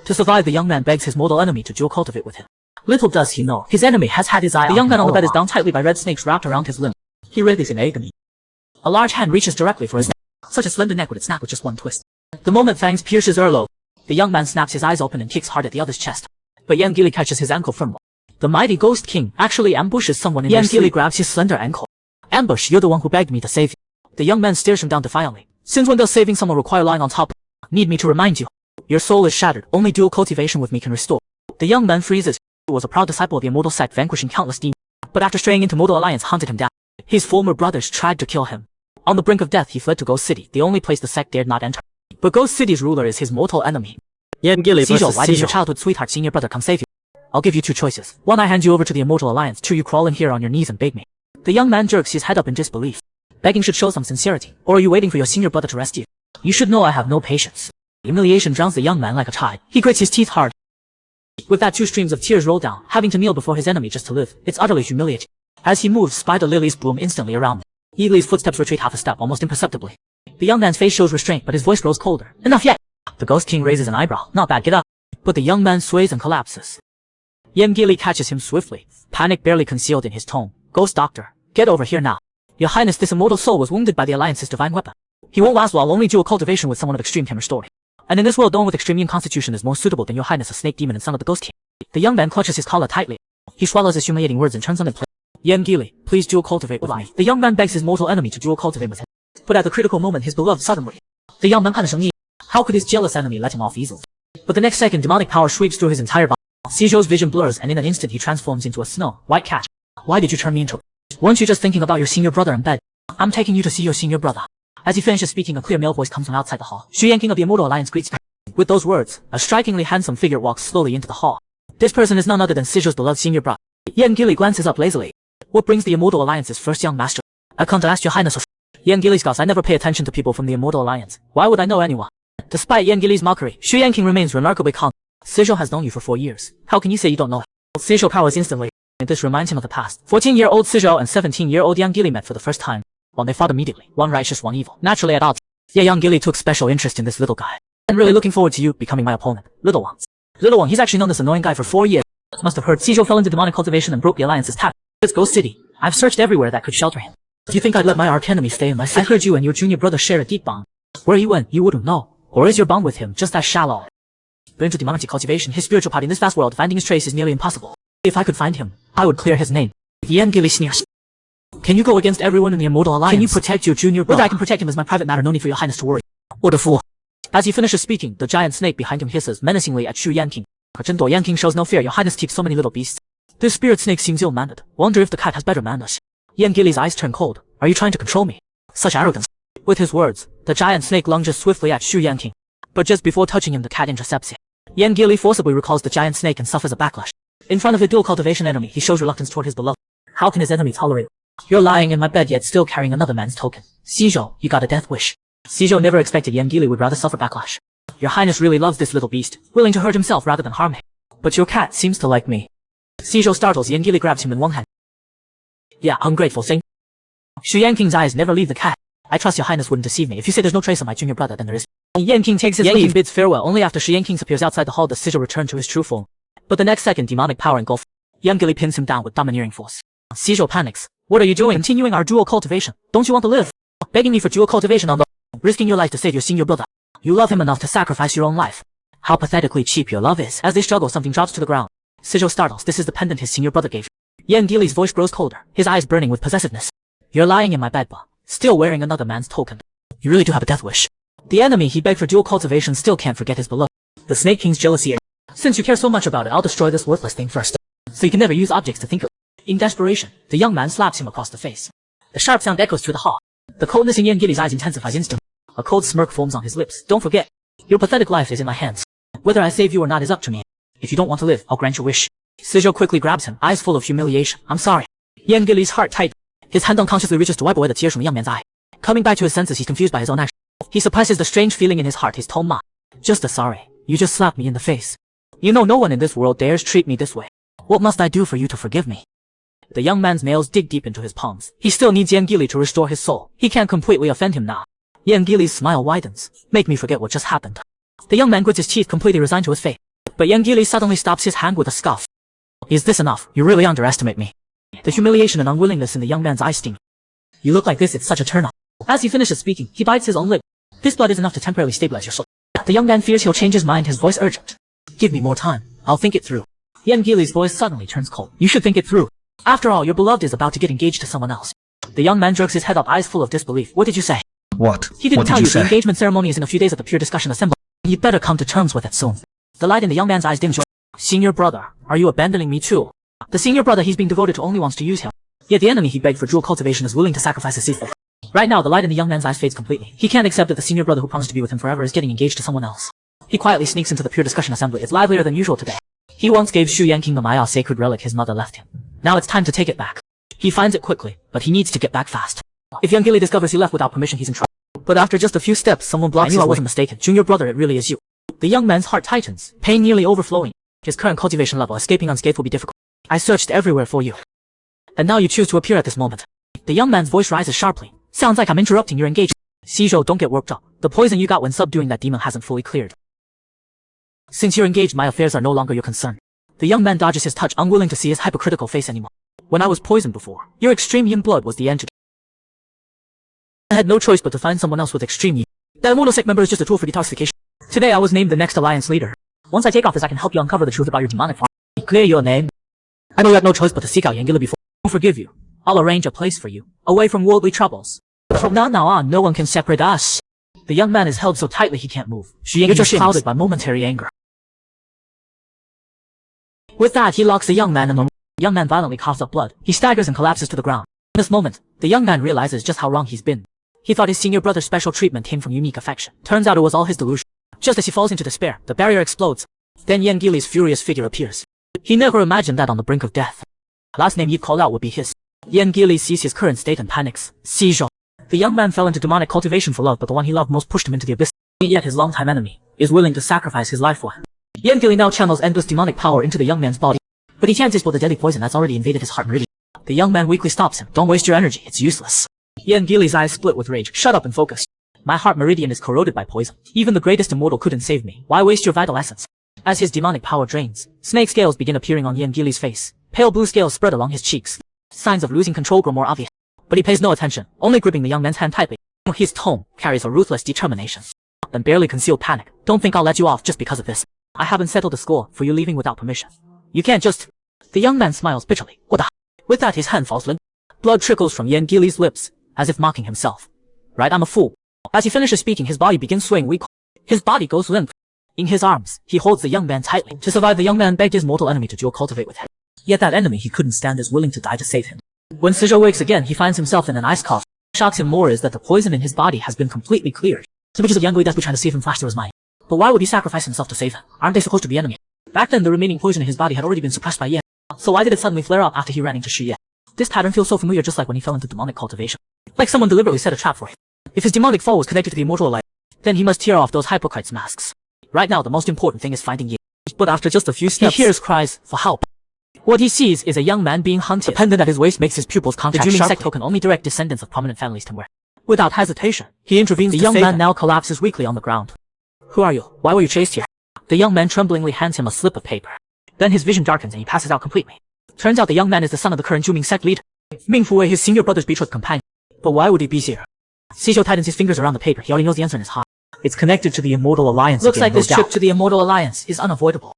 To survive, the young man begs his mortal enemy to dual cultivate with him. Little does he know, his enemy has had his eye on him. The young man on the bed is bound tightly by red snakes wrapped around his limb. He writhes in agony. A large hand reaches directly for his neck. Such a slender neck would it snap with just one twist. The moment fangs pierce his earlobe, the young man snaps his eyes open and kicks hard at the other's chest. But Yan Gili catches his ankle firmly. The mighty Ghost King actually ambushes someone in Yan Gili grabs his slender ankle. Ambush, you're the one who begged me to save you. The young man stares him down defiantly. Since when does saving someone require lying on top? Need me to remind you? Your soul is shattered, only dual cultivation with me can restore. The young man freezes. He was a proud disciple of the immortal sect, vanquishing countless demons. But after straying into mortal alliance hunted him down. His former brothers tried to kill him. On the brink of death he fled to Ghost City, the only place the sect dared not enter. But Ghost City's ruler is his mortal enemy. Yan Gili versus why did your childhood sweetheart senior brother come save you? I'll give you two choices. One, I hand you over to the immortal alliance. Two, you crawl in here on your knees and beg me. The young man jerks his head up in disbelief. Begging should show some sincerity. Or are you waiting for your senior brother to rescue you? You should know I have no patience. Humiliation drowns the young man like a tide. He grits his teeth hard. With that, 2 streams of tears roll down, having to kneel before his enemy just to live. It's utterly humiliating. As he moves, spider lilies bloom instantly around him. Eagly's footsteps retreat half a step, almost imperceptibly. The young man's face shows restraint, but his voice grows colder. Enough yet! The Ghost King raises an eyebrow. Not bad, get up. But the young man sways and collapses. Yan Gili catches him swiftly, panic barely concealed in his tone. Ghost Doctor, get over here now. Your Highness, this immortal soul was wounded by the Alliance's divine weapon. He won't last long, only dual cultivation with someone of extreme can restore him. And in this world, no one with extreme immune constitution is more suitable than your Highness, a snake demon and son of the Ghost King. The young man clutches his collar tightly. He swallows his humiliating words and turns on him. Yan Gili, please dual cultivate with me. The young man begs his mortal enemy to dual cultivate with him. But at the critical moment, his beloved suddenly. The young man how could his jealous enemy let him off easily? But the next second, demonic power sweeps through his entire body. Seijo's vision blurs, and in an instant he transforms into a snow-white cat. Why did you turn me into? Weren't you just thinking about your senior brother in bed? I'm taking you to see your senior brother. As he finishes speaking, a clear male voice comes from outside the hall. Xu Yan, King of the Immortal Alliance, greets him. With those words, a strikingly handsome figure walks slowly into the hall. This person is none other than Seijo's beloved senior brother. Yan Gili glances up lazily. What brings the Immortal Alliance's first young master? I come to ask your Highness. Yan Gili scoffs. I never pay attention to people from the Immortal Alliance. Why would I know anyone? Despite Yan Gili's mockery, Xu Yan King remains remarkably calm. Seijo has known you for 4 years. How can you say you don't know him? Seijo powers instantly. This reminds him of the past. 14-year-old Seijo and 17-year-old Yan Gili met for the first time. They fought immediately, one righteous, one evil. Naturally at odds. Yan Gili took special interest in this little guy. I'm really looking forward to you becoming my opponent. Little one, he's actually known this annoying guy for 4 years. Must have heard Seijo fell into demonic cultivation and broke the Alliance's tap. Let's go city. I've searched everywhere that could shelter him. Do you think I'd let my arch enemy stay in my city? I heard you and your junior brother share a deep bond. Where he went, you wouldn't know. Or is your bond with him just as shallow? But into demonic cultivation, his spiritual part in this vast world, finding his trace is nearly impossible. If I could find him, I would clear his name. Yan Gili sneers. Can you go against everyone in the Immortal Alliance? Can you protect your junior brother? Whether I can protect him is my private matter, no need for your Highness to worry. What a fool. As he finishes speaking, the giant snake behind him hisses menacingly at Xu Yan King. Yan King shows no fear, your Highness keeps so many little beasts. This spirit snake seems ill-mannered. Wonder if the cat has better manners. Yan Gili's eyes turn cold. Are you trying to control me? Such arrogance. With his words, the giant snake lunges swiftly at Xu Yan King. But just before touching him, the cat intercepts him. Yan Gili forcibly recalls the giant snake and suffers a backlash. In front of a dual cultivation enemy, he shows reluctance toward his beloved. How can his enemy tolerate it? You're lying in my bed yet still carrying another man's token. Seijo, you got a death wish. Seijo never expected Yan Gili would rather suffer backlash. Your Highness really loves this little beast, willing to hurt himself rather than harm him. But your cat seems to like me. Seijo startles. Yan Gili grabs him in one hand. Yeah, ungrateful thing. Xu Yan King's eyes never leave the cat. I trust your Highness wouldn't deceive me. If you say there's no trace of my junior brother, then there is. Yan King takes his leave. King bids farewell. Only after Xu Yan King appears outside the hall does Seijo return to his true form. But the next second, demonic power engulfs. Yan Gili pins him down with domineering force. Seijo panics. What are you doing? Continuing our dual cultivation. Don't you want to live? Begging me for dual cultivation on the risking your life to save your senior brother. You love him enough to sacrifice your own life. How pathetically cheap your love is. As they struggle, something drops to the ground. Seijo startles. This is the pendant his senior brother gave. Yan Gili's voice grows colder, his eyes burning with possessiveness. You're lying in my bed, but still wearing another man's token. You really do have a death wish. The enemy he begged for dual cultivation still can't forget his beloved. The Snake King's jealousy. Since you care so much about it, I'll destroy this worthless thing first. So you can never use objects to think of. In desperation, the young man slaps him across the face. The sharp sound echoes through the hall. The coldness in Yan Gili's eyes intensifies instantly. A cold smirk forms on his lips. Don't forget, your pathetic life is in my hands. Whether I save you or not is up to me. If you don't want to live, I'll grant your wish. Seijo quickly grabs him, eyes full of humiliation. I'm sorry. Yan Gili's heart tightens. His hand unconsciously reaches to wipe away the tears from the young man's eye. Coming back to his senses, he's confused by his own action. He suppresses the strange feeling in his heart, his tone mock. Just a sorry. You just slapped me in the face. You know no one in this world dares treat me this way. What must I do for you to forgive me? The young man's nails dig deep into his palms. He still needs Yan Gili to restore his soul. He can't completely offend him now. Yan Gili's smile widens. Make me forget what just happened. The young man grits his teeth, completely resigned to his fate. But Yang Gili suddenly stops his hand with a scoff. Is this enough? You really underestimate me. The humiliation and unwillingness in the young man's eyes sting. You look like this, it's such a turn-off. As he finishes speaking, he bites his own lip. This blood is enough to temporarily stabilize your soul. The young man fears he'll change his mind, his voice urgent. Give me more time. I'll think it through. Yang Gili's voice suddenly turns cold. You should think it through. After all, your beloved is about to get engaged to someone else. The young man jerks his head up, eyes full of disbelief. What did you say? What? He didn't tell you say? The engagement ceremony is in a few days at the Pure Discussion Assembly. You'd better come to terms with it soon. The light in the young man's eyes dims. Senior brother, are you abandoning me too? The senior brother he's being devoted to only wants to use him. Yet the enemy he begged for jewel cultivation is willing to sacrifice his seed. Right now, the light in the young man's eyes fades completely. He can't accept that the senior brother who promised to be with him forever is getting engaged to someone else. He quietly sneaks into the Pure Discussion Assembly. It's livelier than usual today. He once gave Shu Yan King the Maya sacred relic his mother left him. Now it's time to take it back. He finds it quickly, but he needs to get back fast. If Yang Gili discovers he left without permission, he's in trouble. But after just a few steps, someone blocks his way. I wasn't mistaken. Junior brother, it really is you. The young man's heart tightens, pain nearly overflowing. His current cultivation level, escaping unscathed will be difficult. I searched everywhere for you. And now you choose to appear at this moment. The young man's voice rises sharply. Sounds like I'm interrupting your engagement. Shizhou, don't get worked up. The poison you got when subduing that demon hasn't fully cleared. Since you're engaged, my affairs are no longer your concern. The young man dodges his touch, unwilling to see his hypocritical face anymore. When I was poisoned before, your extreme yin blood was the end to. I had no choice but to find someone else with extreme yin. That immortal sect member is just a tool for detoxification. Today I was named the next alliance leader. Once I take office, I can help you uncover the truth about your demonic farm. Clear your name. I know you had no choice but to seek out Yang Gili before. I'll forgive you. I'll arrange a place for you, away from worldly troubles. From now on, no one can separate us. The young man is held so tightly he can't move. You're just clouded by momentary anger. With that, he locks the young man in the room. The young man violently coughs up blood. He staggers and collapses to the ground. In this moment, the young man realizes just how wrong he's been. He thought his senior brother's special treatment came from unique affection. Turns out it was all his delusion. Just as he falls into despair, the barrier explodes. Then Yang Gili's furious figure appears. He never imagined that on the brink of death. The last name he'd call out would be his. Yang Gili sees his current state and panics. Shizhou. The young man fell into demonic cultivation for love, but the one he loved most pushed him into the abyss. Yet his longtime enemy is willing to sacrifice his life for him. Yang Gili now channels endless demonic power into the young man's body. But he can't dispel the deadly poison that's already invaded his heart and really. The young man weakly stops him. Don't waste your energy, it's useless. Yang Gili's eyes split with rage. Shut up and focus. My heart meridian is corroded by poison. Even the greatest immortal couldn't save me. Why waste your vital essence? As his demonic power drains, snake scales begin appearing on Yang Gili's face. Pale blue scales spread along his cheeks. Signs of losing control grow more obvious. But he pays no attention, only gripping the young man's hand tightly. His tone carries a ruthless determination. And barely concealed panic. Don't think I'll let you off just because of this. I haven't settled the score for you leaving without permission. You can't just... The young man smiles bitterly. What the... With that, his hand falls limp. Blood trickles from Yang Gili's lips, as if mocking himself. Right, I'm a fool. As he finishes speaking, his body begins swaying weak. His body goes limp. In his arms, he holds the young man tightly. To survive, the young man begged his mortal enemy to dual cultivate with him. Yet that enemy he couldn't stand is willing to die to save him. When Shizhou wakes again, he finds himself in an ice coffin. What shocks him more is that the poison in his body has been completely cleared. The images of Yang Gili death trying to save him flash through his mind. But why would he sacrifice himself to save him? Aren't they supposed to be enemies? Back then, the remaining poison in his body had already been suppressed by Yan. So why did it suddenly flare up after he ran into Shi Ye? This pattern feels so familiar, just like when he fell into demonic cultivation. Like someone deliberately set a trap for him. If his demonic fall was connected to the immortal light, then he must tear off those hypocrite's masks. Right now, the most important thing is finding Ye. But after just a few steps, he hears cries for help. What he sees is a young man being hunted. The pendant at his waist makes his pupils contract sharply. The Juning sect token only direct descendants of prominent families can wear. Without hesitation, he intervenes to save him. The young man now collapses weakly on the ground. Who are you? Why were you chased here? The young man tremblingly hands him a slip of paper. Then his vision darkens and he passes out completely. Turns out the young man is the son of the current Juning sect leader, Ming Fuwei, his senior brother's betrothed companion. But why would he be here? Shizhou tightens his fingers around the paper. He already knows the answer in his heart. It's connected to the Immortal Alliance. Looks like this trip to the Immortal Alliance is unavoidable.